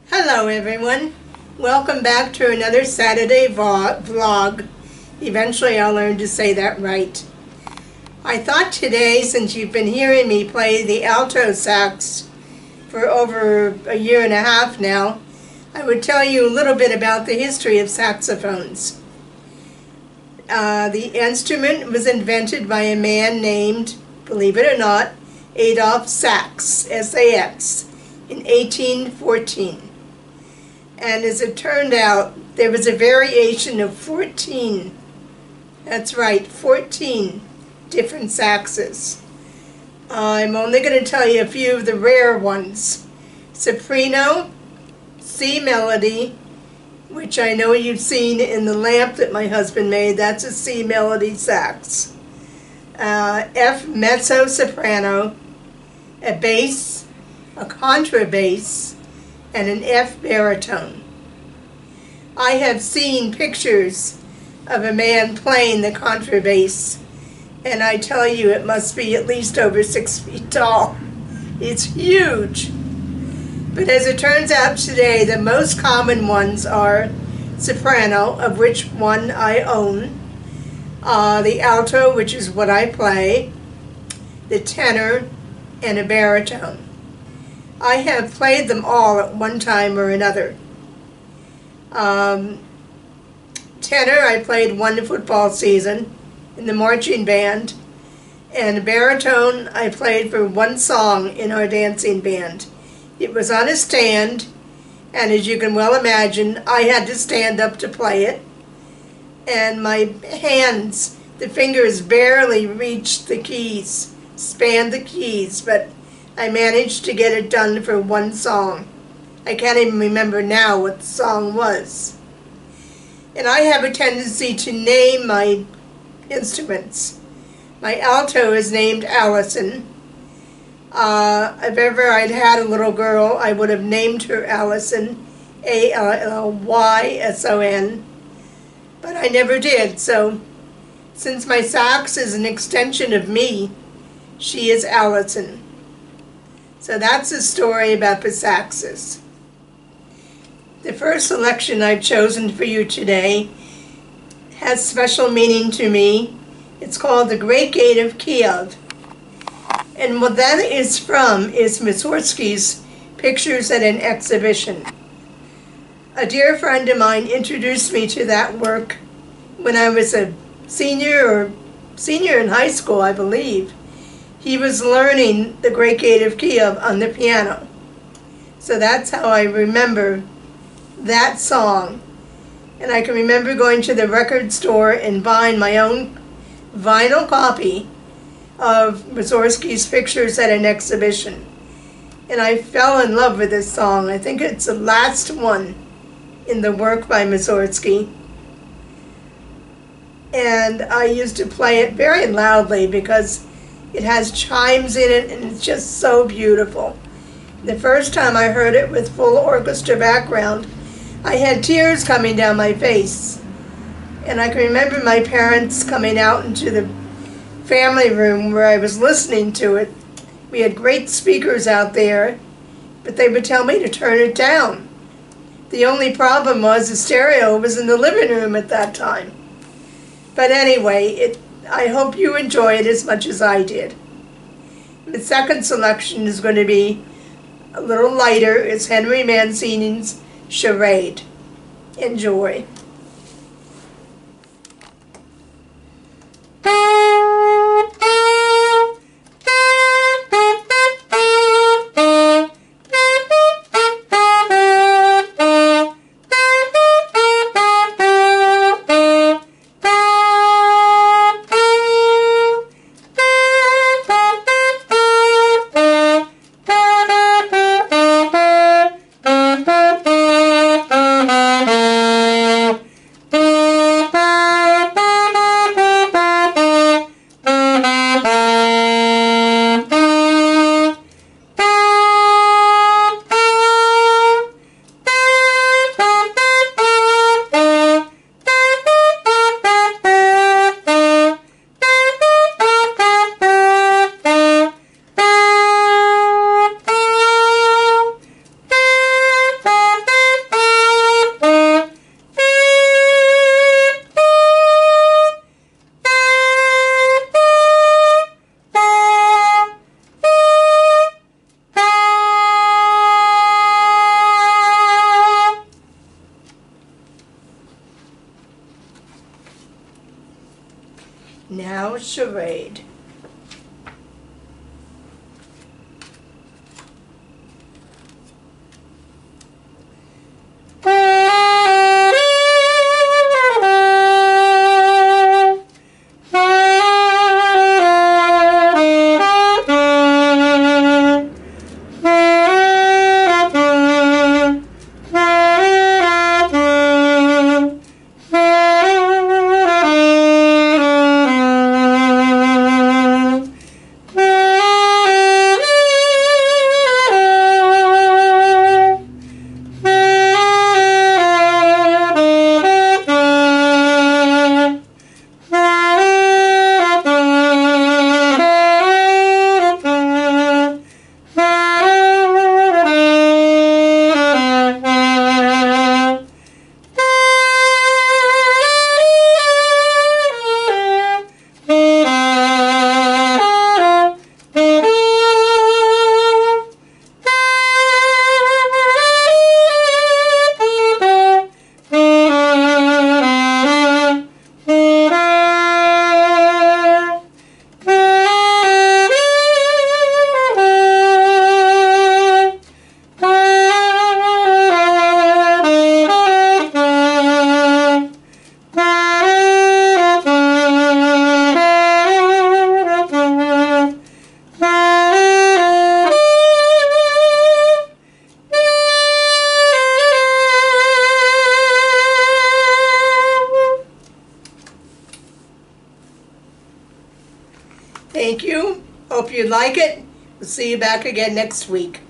Hello everyone. Welcome back to another Saturday vlog. Eventually I'll learn to say that right. I thought today, since you've been hearing me play the alto sax for over a year and a half now, I would tell you a little bit about the history of saxophones. The instrument was invented by a man named, believe it or not, Adolph Sax, S-A-X, in 1814. And as it turned out, there was a variation of 14, that's right, 14 different saxes. I'm only going to tell you a few of the rare ones. Soprano, C melody, which I know you've seen in the lamp that my husband made, that's a C melody sax. F mezzo soprano, a bass, a contrabass, and an F baritone. I have seen pictures of a man playing the contrabass, and I tell you it must be at least over 6 feet tall. It's huge. But as it turns out today, the most common ones are soprano, of which one I own, the alto, which is what I play, the tenor, and a baritone. I have played them all at one time or another. Tenor, I played one football season in the marching band, and baritone I played for one song in our dancing band. It was on a stand, and as you can well imagine, I had to stand up to play it, and my hands, the fingers barely reached the keys, spanned the keys, but I managed to get it done for one song. I can't even remember now what the song was. And I have a tendency to name my instruments. My alto is named Allison. If ever I'd had a little girl, I would have named her Allison, A-L-L-Y-S-O-N, but I never did. So since my sax is an extension of me, she is Allison. So that's the story about the saxes. The first selection I've chosen for you today has special meaning to me. It's called The Great Gate of Kiev. And what that is from is Mussorgsky's Pictures at an Exhibition. A dear friend of mine introduced me to that work when I was a senior in high school, I believe. He was learning The Great Gate of Kiev on the piano. So that's how I remember that song. And I can remember going to the record store and buying my own vinyl copy of Mussorgsky's Pictures at an Exhibition. And I fell in love with this song. I think it's the last one in the work by Mussorgsky. And I used to play it very loudly because it has chimes in it, and it's just so beautiful. The first time I heard it with full orchestra background, I had tears coming down my face. And I can remember my parents coming out into the family room where I was listening to it. We had great speakers out there, but they would tell me to turn it down. The only problem was the stereo was in the living room at that time. But anyway, I hope you enjoy it as much as I did. The second selection is going to be a little lighter. It's Henry Mancini's Charade. Enjoy. Now charade. Thank you. Hope you like it. We'll see you back again next week.